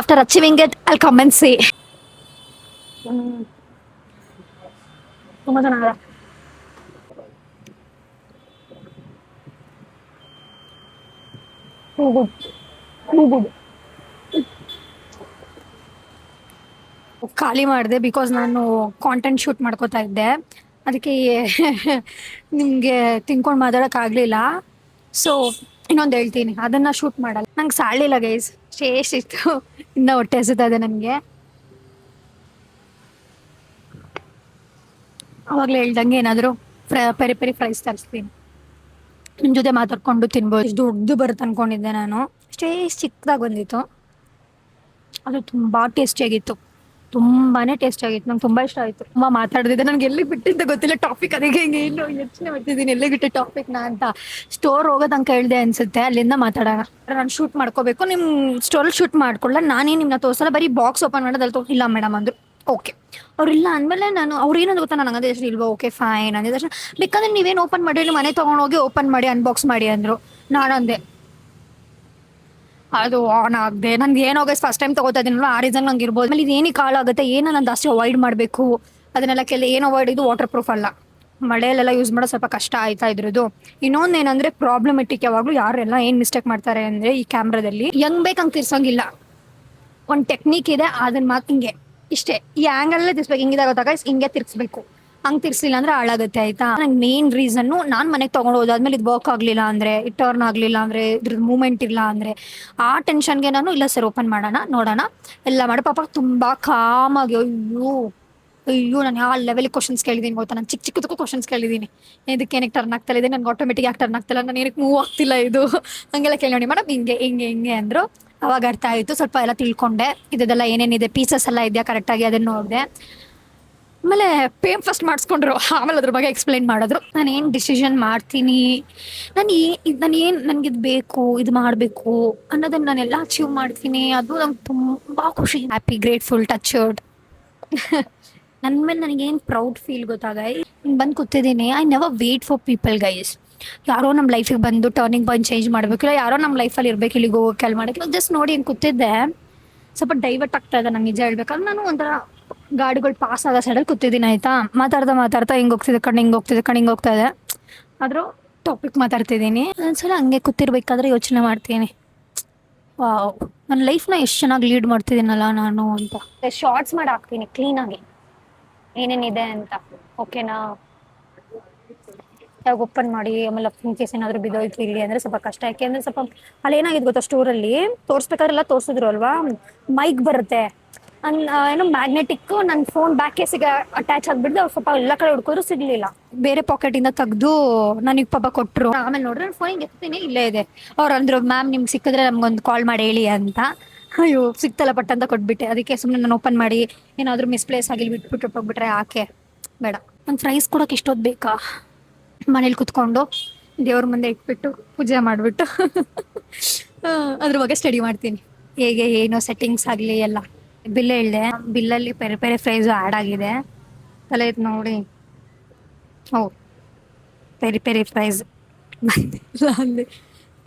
After achieving it I'll come and say. ತುಂಬ ಚೆನ್ನಾಗಿದೆ. ಖಾಲಿ ಮಾಡಿದೆ ಬಿಕಾಸ್ ನಾನು ಕಾಂಟೆಂಟ್ ಶೂಟ್ ಮಾಡ್ಕೋತಾ ಇದ್ದೆ. ಅದಕ್ಕೆ ನಿಮಗೆ ತಿನ್ಕೊಂಡು ಮಾತಾಡೋಕ್ಕಾಗಲಿಲ್ಲ. ಸೊ ಇನ್ನೊಂದು ಹೇಳ್ತೀನಿ, ಅದನ್ನು ಶೂಟ್ ಮಾಡಲ್ಲ. ನಂಗೆ ಸಾಲಿಲ್ಲ ಗೈಸ್, ಎಷ್ಟಿತ್ತು ಇನ್ನು ಹೊಟ್ಟೆ ಹಸಿತಾ ಇದೆ ನನಗೆ. ಅವಾಗಲೇ ಹೇಳ್ದಂಗೆ ಏನಾದರೂ ಪೆರಿ ಪೆರಿ ಫ್ರೈಸ್ ತರಿಸ್ತೀನಿ, ನಿಮ್ಮ ಜೊತೆ ಮಾತಾಡ್ಕೊಂಡು ತಿನ್ಬೋದು. ಎಷ್ಟು ದೊಡ್ಡದು ಬರುತ್ತೆ ಅಂದ್ಕೊಂಡಿದ್ದೆ ನಾನು, ಅಷ್ಟೇ ಚಿಕ್ಕದಾಗಿ ಬಂದಿತ್ತು. ಅದು ತುಂಬ ಟೇಸ್ಟಿಯಾಗಿತ್ತು, ತುಂಬಾ ಟೇಸ್ಟಿಯಾಗಿತ್ತು. ನಂಗೆ ತುಂಬ ಇಷ್ಟ ಆಯಿತು. ತುಂಬ ಮಾತಾಡ್ತಿದ್ದೆ, ನನಗೆ ಎಲ್ಲಿ ಬಿಟ್ಟಿದ್ದೆ ಗೊತ್ತಿಲ್ಲ ಟಾಪಿಕ್. ಅದಕ್ಕೆ ಹಿಂಗೆ ಏನು ಯೋಚನೆ ಮಾಡ್ತಿದ್ದೀನಿ ಎಲ್ಲಿ ಬಿಟ್ಟೆ ಟಾಪಿಕ್ನ ಅಂತ. ಸ್ಟೋರ್ ಹೋಗೋದು ಅಂತ ಹೇಳಿದೆ ಅನಿಸುತ್ತೆ, ಅಲ್ಲಿಂದ ಮಾತಾಡೋಣ. ನಾನು ಶೂಟ್ ಮಾಡ್ಕೋಬೇಕು, ನಿಮ್ಮ ಸ್ಟೋರಲ್ಲಿ ಶೂಟ್ ಮಾಡ್ಕೊಳ್ಳ, ನಾನೇ ನಿಮ್ಮನ್ನ ತೋರಿಸಲ್ಲ, ಬರೀ ಬಾಕ್ಸ್ ಓಪನ್ ಮಾಡೋದಲ್ಲಿ ಇಲ್ಲ ಮೇಡಮ್ ಅಂದರು. ಓಕೆ ಅವ್ರಿಲ್ಲ ಅಂದಮೇಲೆ ನಾನು ಅವ್ರು ಏನಂದು ಗೊತ್ತಾ, ನಾನು ಹಂಗಂದ್ರೆ ಎಷ್ಟು ಇಲ್ವಾ, ಓಕೆ ಫೈನ್ ಅಂದಿದ್ದ ತಕ್ಷಣ ಬೇಕಾದ್ರೆ ನೀವೇನು ಓಪನ್ ಮಾಡಿ ನೀವು ಮನೆ ತೊಗೊಂಡೋಗಿ ಓಪನ್ ಮಾಡಿ ಅನ್ಬಾಕ್ಸ್ ಮಾಡಿ ಅಂದರು. ನಾನಂದೆ ಅದು ಆನ್ ಆಗದೆ. ನನಗೆ ಏನೋ ಗೈಸ್ ಫಸ್ಟ್ ಟೈಮ್ ತೊಗೋತಾ ಇದ್ದೀನಲ್ಲ, ಆ ರೀಸನ್ ನಂಗೆ ಇರ್ಬೋದು. ಆಮೇಲೆ ಇದು ಏನಕ್ಕೆ ಕಾಲಾಗುತ್ತೆ, ಏನೋ ನಾನು ಜಾಸ್ತಿ ಅವಾಯ್ಡ್ ಮಾಡಬೇಕು ಅದನ್ನೆಲ್ಲ ಏನು ಅವಾಯ್ಡ್. ಇದು ವಾಟರ್ ಪ್ರೂಫ್ ಅಲ್ಲ, ಮಳೆಯಲ್ಲೆಲ್ಲ ಯೂಸ್ ಮಾಡೋದು ಸ್ವಲ್ಪ ಕಷ್ಟ ಆಯ್ತಾ ಇದ್ರದ್ದು. ಇನ್ನೊಂದು ಏನಂದರೆ ಪ್ರಾಬ್ಲಮೆಟಿಕ್ ಯಾವಾಗಲೂ ಯಾರೆಲ್ಲ ಏನು ಮಿಸ್ಟೇಕ್ ಮಾಡ್ತಾರೆ ಅಂದರೆ ಈ ಕ್ಯಾಮ್ರಾದಲ್ಲಿ ಹೆಂಗೆ ಬೇಕಂಗೆ ತಿರ್ಸೋಂಗಿಲ್ಲ. ಒಂದು ಟೆಕ್ನಿಕ್ ಇದೆ, ಅದನ್ನ ಮಾತು ಹಿಂಗೆ ಇಷ್ಟೇ ಈ ಆ್ಯಂಗಲಲ್ಲೇ ತಿರ್ಸ್ಬೇಕು. ಹಿಂಗಿದಾಗುತ್ತೆ ಗೈಸ್, ಹಿಂಗೆ ತಿರ್ಸ್ಬೇಕು. ಹಂಗೆ ತಿರ್ಸಿಲ್ಲ ಅಂದರೆ ಹಾಳಾಗುತ್ತೆ ಆಯಿತಾ. ನಂಗೆ ಮೇನ್ ರೀಸನ್ನು, ನಾನು ಮನೆಗೆ ತೊಗೊಂಡು ಹೋದಾದ್ಮೇಲೆ ಇದು ವರ್ಕ್ ಆಗಲಿಲ್ಲ ಅಂದರೆ, ಇದು ಟರ್ನ್ ಆಗಲಿಲ್ಲ ಅಂದರೆ, ಇದ್ರದ್ದು ಮೂಮೆಂಟ್ ಇಲ್ಲ ಅಂದರೆ, ಆ ಟೆನ್ಷನ್ಗೆ ನಾನು ಇಲ್ಲ ಸರ್ ಓಪನ್ ಮಾಡೋಣ ನೋಡೋಣ ಎಲ್ಲ ಮಾಡಿ. ಪಾಪ ತುಂಬ ಕಾಮಾಗಿ ಅಯ್ಯೋ ನಾನು ಯಾವ ಲೆವೆಲಿಗೆ ಕ್ವಶನ್ಸ್ ಕೇಳಿದ್ದೀನಿ ಗೊತ್ತಾ. ನಾನು ಚಿಕ್ಕ ಚಿಕ್ಕದಕ್ಕೂ ಕ್ವಶನ್ಸ್ ಕೇಳಿದ್ದೀನಿ. ಇದಕ್ಕೆ ಏನಕ್ಕೆ ಟರ್ನ್ ಆಗ್ತಾ ಇದೆ, ನನಗೆ ಆಟೋಮೆಟಿಕ್ ಯಾಕೆ ಟರ್ನ್ ಆಗ್ತಿಲ್ಲ, ನಾನು ಏನಕ್ಕೆ ಮೂವ್ ಆಗ್ತಿಲ್ಲ ಇದು ಹಂಗೆಲ್ಲ ಕೇಳಿ ನೋಡಿ ಮೇಡಮ್. ಹಿಂಗೆ ಅಂದರು. ಅವಾಗ ಅರ್ಥ ಆಯಿತು, ಸ್ವಲ್ಪ ಎಲ್ಲ ತಿಳ್ಕೊಂಡೆ. ಇದೆಲ್ಲ ಏನೇನಿದೆ ಪೀಸಸ್ ಎಲ್ಲ ಇದೆಯಾ ಕರೆಕ್ಟಾಗಿ ಅದನ್ನು ನೋಡಿದೆ. ಆಮೇಲೆ ಪೇಮ್ ಫಸ್ಟ್ ಮಾಡಿಸ್ಕೊಂಡ್ರು, ಆಮೇಲೆ ಅದ್ರ ಬಗ್ಗೆ ಎಕ್ಸ್ಪ್ಲೈನ್ ಮಾಡಿದ್ರು. ನಾನು ಏನು ಡಿಸಿಷನ್ ಮಾಡ್ತೀನಿ, ನಾನು ನನಗಿದು ಬೇಕು, ಇದು ಮಾಡಬೇಕು ಅನ್ನೋದನ್ನು ನಾನೆಲ್ಲ ಅಚೀವ್ ಮಾಡ್ತೀನಿ. ಅದು ನಂಗೆ ತುಂಬ ಖುಷಿ, ಹ್ಯಾಪಿ, ಗ್ರೇಟ್ಫುಲ್, ಟಚ್ಡ್. ನನ್ನ ಮೇಲೆ ನನಗೇನು ಪ್ರೌಡ್ ಫೀಲ್ ಗೊತ್ತಾಗ ಬಂದು ಕೂತಿದ್ದೀನಿ. I never wait for people guys. ಯಾರೋ ನಮ್ಮ ಲೈಫಿಗೆ ಬಂದು ಟರ್ನಿಂಗ್ ಪಾಯಿಂಟ್ ಚೇಂಜ್ ಮಾಡಬೇಕು, ಇಲ್ಲ ಯಾರೋ ನಮ್ಮ ಲೈಫಲ್ಲಿ ಇರಬೇಕು, ಇಲ್ಲಿಗೆ ಹೋಗೋ ಕೆಲ್ ಮಾಡೋಕ್ಕೆ ಜಸ್ಟ್ ನೋಡಿ ಏನು ಕೂತಿದ್ದೆ. ಸ್ವಲ್ಪ ಡೈವರ್ಟ್ ಆಗ್ತಾ ಇದೆ ನಂಗೆ ನಿಜ ಹೇಳ್ಬೇಕಂದ್ರೆ. ನಾನು ಒಂಥರ ಗಾಡಿಗಳು ಪಾಸ್ ಆಗೋ ಸೈಡಲ್ಲಿ ಕೂತಿದ್ದೀನಿ ಆಯಿತಾ. ಮಾತಾಡ್ತಾ ಹಿಂಗೆ ಹೋಗ್ತಿದ್ದೆ ಕಣ್ಣಿಂಗೆ ಹೋಗ್ತಾ ಇದೆ. ಆದರೂ ಟಾಪಿಕ್ ಮಾತಾಡ್ತಿದ್ದೀನಿ. ಒಂದ್ಸಲ ಹಂಗೆ ಕೂತಿರ್ಬೇಕಾದ್ರೆ ಯೋಚನೆ ಮಾಡ್ತೀನಿ, ವಾವ್ ನನ್ನ ಲೈಫ್ನ ಎಷ್ಟು ಚೆನ್ನಾಗಿ ಲೀಡ್ ಮಾಡ್ತಿದ್ದೀನಲ್ಲ ನಾನು ಅಂತ. ಶಾರ್ಟ್ಸ್ ಮಾಡಿ ಹಾಕ್ತೀನಿ ಕ್ಲೀನಾಗಿ ಏನೇನಿದೆ ಅಂತ, ಓಕೆನಾ. ಯಾವಾಗ ಓಪನ್ ಮಾಡಿ ಆಮೇಲೆ ಇನ್ ಕೇಸ್ ಏನಾದರೂ ಬಿದ್ದೋಯ್ತು ಇಲ್ಲಿ ಅಂದರೆ ಸ್ವಲ್ಪ ಕಷ್ಟ. ಯಾಕೆಂದರೆ ಸ್ವಲ್ಪ ಅಲ್ಲಿ ಏನಾಗಿದೆ ಗೊತ್ತಾ, ಸ್ಟೋರಲ್ಲಿ ತೋರಿಸ್ಬೇಕಾದ್ರೆಲ್ಲ ತೋರಿಸಿದ್ರು ಅಲ್ವಾ, ಮೈಕ್ ಬರುತ್ತೆ ಏನೋ ಮ್ಯಾಗ್ನೆಟಿಕ್. ನನ್ನ ಫೋನ್ ಬ್ಯಾಕ್ ಕೇಸಿಗೆ ಅಟ್ಯಾಚ್ ಆಗಿಬಿಡ್ದು. ಅವ್ರು ಸ್ವಲ್ಪ ಎಲ್ಲ ಕಡೆ ಹುಡ್ಕೋದ್ರು ಸಿಗಲಿಲ್ಲ. ಬೇರೆ ಪಾಕೆಟಿಂದ ತೆಗೆದು ನನಗೆ ಪಾಪ ಕೊಟ್ಟರು. ಆಮೇಲೆ ನೋಡ್ರೆ ನನ್ನ ಫೋನಿಗೆ ಎತ್ತೀನಿ, ಇಲ್ಲೇ ಇದೆ. ಅವ್ರು ಅಂದರು ಮ್ಯಾಮ್ ನಿಮ್ಗೆ ಸಿಕ್ಕಿದ್ರೆ ನಮ್ಗೊಂದು ಕಾಲ್ ಮಾಡಿ ಹೇಳಿ ಅಂತ. ಅಯ್ಯೋ ಸಿಕ್ತಲ್ಲ ಪಟ್ ಅಂತ ಕೊಟ್ಬಿಟ್ಟೆ. ಅದಕ್ಕೆ ಸುಮ್ಮನೆ ನಾನು ಓಪನ್ ಮಾಡಿ ಏನಾದರೂ ಮಿಸ್ಪ್ಲೇಸ್ ಆಗಿ ಬಿಟ್ಬಿಟ್ಟು ಹೋಗ್ಬಿಟ್ರೆ ಆಕೆ ಬೇಡ. ಒಂದು ಫ್ರೈಸ್ ಕೊಡೋಕೆ ಇಷ್ಟೊತ್ತು ಬೇಕಾ? ಮನೇಲಿ ಕುತ್ಕೊಂಡು ದೇವ್ರ ಮುಂದೆ ಇಟ್ಬಿಟ್ಟು ಪೂಜೆ ಮಾಡಿಬಿಟ್ಟು ಅದ್ರ ಬಗ್ಗೆ ಸ್ಟಡಿ ಮಾಡ್ತೀನಿ. ಹೇಗೆ ಏನು ಸೆಟ್ಟಿಂಗ್ಸ್ ಆಗಲಿ ಎಲ್ಲ. ಬಿಲ್ ಹೇಳಿದೆ, ಬಿಲ್ಲಲ್ಲಿ ಬೇರೆ ಬೇರೆ ಫ್ರೈಸು ಆ್ಯಡ್ ಆಗಿದೆ. ತಲೆ ಇತ್ತು ನೋಡಿ. ಓ ಪೆರಿ ಪೆರಿ ಫ್ರೈಸ್ ಬಂದಿಲ್ಲ ಅಂದೆ.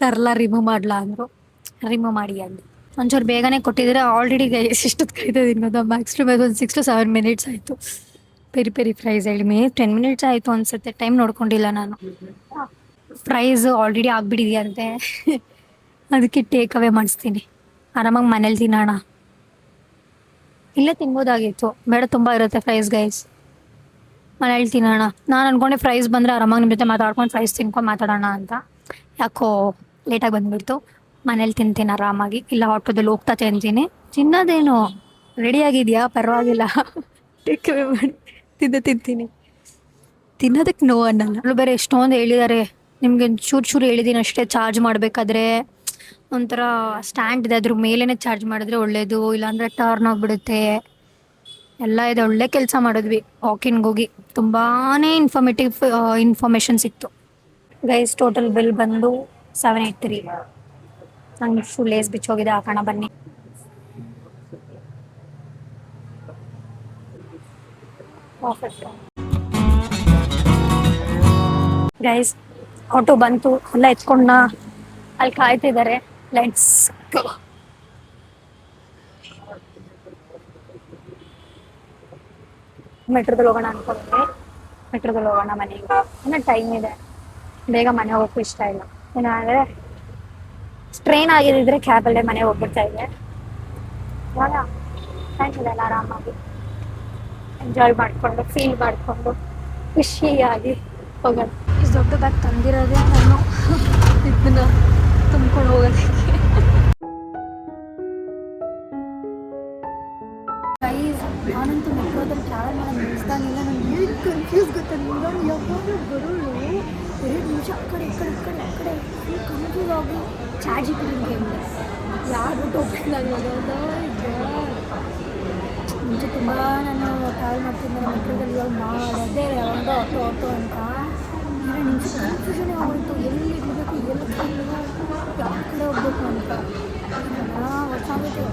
ತರಲ್ಲ ರಿಮೂವ್ ಮಾಡಲ ಅಂದರು, ರಿಮೂವ್ ಮಾಡಿ ಅಂದೆ. ಒಂಚೂರು ಬೇಗನೆ ಕೊಟ್ಟಿದ್ರೆ ಆಲ್ರೆಡಿ ಎಷ್ಟೊತ್ತು ಕಾಯ್ತದೆ ಅದು ಮ್ಯಾಕ್ಸ್ ಟು ಮ್ಯಾಕ್ಸ್ ಒಂದು 6 to 7 minutes ಆಯಿತು. ಪೆರಿ ಪೆರಿ ಫ್ರೈಸ್ ಹೇಳಿ 10 minutes ಆಯಿತು ಅನ್ಸುತ್ತೆ. ಟೈಮ್ ನೋಡ್ಕೊಂಡಿಲ್ಲ ನಾನು. ಫ್ರೈಸ್ ಆಲ್ರೆಡಿ ಆಗಿಬಿಟ್ಟಿದೆಯಂತೆ. ಅದಕ್ಕೆ ಟೇಕ್ ಅವೇ ಮಾಡಿಸ್ತೀನಿ. ಆರಾಮಾಗಿ ಮನೇಲಿ ತಿನ್ನೋಣ. ಇಲ್ಲೇ ತಿನ್ಬೋದಾಗಿತ್ತು, ಬೇಡ ತುಂಬ ಇರುತ್ತೆ ಫ್ರೈಸ್ ಗೈಸ್. ಮನೇಲಿ ತಿನ್ನೋಣ. ನಾನು ಅನ್ಕೊಂಡೆ ಫ್ರೈಸ್ ಬಂದರೆ ಆರಾಮಾಗಿ ನಿಮ್ಮ ಜೊತೆ ಮಾತಾಡ್ಕೊಂಡು ಫ್ರೈಸ್ ತಿನ್ಕೊಂಡು ಮಾತಾಡೋಣ ಅಂತ. ಯಾಕೋ ಲೇಟಾಗಿ ಬಂದುಬಿಡ್ತು. ಮನೇಲಿ ತಿಂತೀನಿ ಆರಾಮಾಗಿ, ಇಲ್ಲ ಆಟೋದಲ್ಲಿ ಹೋಗ್ತಾ ತಿಂತೀನಿ. ತಿನ್ನೋದೇನು ರೆಡಿಯಾಗಿದೆಯಾ ಪರವಾಗಿಲ್ಲ, ಟೇಕ್ ಅವೇ ಮಾಡಿ ತಿಂತೀನಿ. ತಿನ್ನೋದಕ್ಕೆ ನೋ ಅನ್ನಲ್ಲ. ಅವಳು ಬೇರೆ ಎಷ್ಟೊಂದು ಹೇಳಿದ್ದಾರೆ, ನಿಮಗೆ ಚೂರು ಹೇಳಿದ್ದೀನಿ ಅಷ್ಟೇ. ಚಾರ್ಜ್ ಮಾಡಬೇಕಾದ್ರೆ ಒಂಥರ ಸ್ಟ್ಯಾಂಡ್ ಇದೆ, ಅದ್ರ ಮೇಲೇ ಚಾರ್ಜ್ ಮಾಡಿದ್ರೆ ಒಳ್ಳೇದು, ಇಲ್ಲಾಂದರೆ ಟರ್ನ್ ಆಗಿಬಿಡುತ್ತೆ ಎಲ್ಲ ಇದೆ. ಒಳ್ಳೆ ಕೆಲಸ ಮಾಡಿದ್ವಿ ವಾಕಿನ್ಗೆ ಹೋಗಿ. ತುಂಬಾ ಇನ್ಫಾರ್ಮೇಷನ್ ಸಿಕ್ತು ಗೈಸ್. ಟೋಟಲ್ ಬಿಲ್ ಬಂದು 783. ನಂಗೆ ಫುಲ್ ಲೇಸ್ ಬಿಚ್ಚೋಗಿದೆ, ಹಾಕೋಣ ಬನ್ನಿ. ಪರ್ಫೆಕ್ಟ್ ಗೈಸ್, ಆಟೋ ಬಂತು, ಎಲ್ಲ ಎತ್ಕೊಂಡ ಅಲ್ಲಿ ಕಾಯ್ತಿದ್ದಾರೆ. Let's go. ಮೆಟ್ರೋದಲ್ಲಿ ಹೋಗೋಣ ಅನ್ಕೊಂಡ್ರೆ ಮೆಟ್ರೋದಲ್ಲಿ ಹೋಗೋಣ ಮನೆಗೆ. ಇನ್ನೂ ಟೈಮ್ ಇದೆ, ಬೇಗ ಮನೆ ಹೋಗೋಕ್ಕೂ ಇಷ್ಟ ಇಲ್ಲ. ಏನಾದರೆ ಟ್ರೈನ್ ಆಗಿದ್ದಿದ್ರೆ ಕ್ಯಾಬಲ್ಲೇ ಮನೆ ಹೋಗ್ಬಿಡ್ತಾ ಇದೆ. ಇವಾಗ ಟೈಮ್ ಇದೆ ಅಲ್ಲ, ಆರಾಮಾಗಿ ಎಂಜಾಯ್ ಮಾಡಿಕೊಂಡು ಫೀಲ್ ಮಾಡಿಕೊಂಡು ಖುಷಿಯಾಗಿ ಹೋಗೋಣ. ಇಷ್ಟು ದೊಡ್ಡ ಬ್ಯಾಗ್ ತಂದಿರೋದೇ ನಾನು ಇದನ್ನ ತುಂಬ್ಕೊಂಡು ಹೋಗೋದಕ್ಕೆ. ಗೈಸ್, ನಾನಂತೂ ಮೆಟ್ರೋದಲ್ಲಿ ಟ್ರಾವೆಲ್ ಮಾಡೋದು ನಿಲ್ಲಿಸ್ದಾಗಿಲ್ಲ. ನನಗೆ ಏನು ಕನ್ಫ್ಯೂಸ್ ಗೊತ್ತಾ, ನಾನು ಯಾವಾಗ ಬರೋಳು 2 ನಿಮಿಷ ಆ ಕಡೆ ಫುಲ್ ಕನ್ಫ್ಯೂಸ್ ಆಗಿ ಚಾಟ್ ಜಿಪಿಟಿ ಕೇಳಿದೆ ಯಾರು ಟೋಪಿಕ್ ಆಗೋದ. ಮುಂಚೆ ತುಂಬ ನಾನು ಟ್ರಾವೆಲ್ ಮಾಡ್ತಿದ್ದೆ ಮೆಟ್ರೋದಲ್ಲಿ. ಇವಾಗ ಮಾಡೋದೇ ಯಾವಾಗ ಆಟೋ ಅಂತ 2 ನಿಮಿಷ ಕನ್ಫ್ಯೂಷನ್ ಆಗೋಯಿತು. ಎಲ್ಲಿ ಇರಬೇಕು, ಎಲ್ಲಿ ಯಾವ ಕಡೆ ಹೋಗ್ಬೇಕು ಅಂತ ಹೊಸಾಗುತ್ತೆ.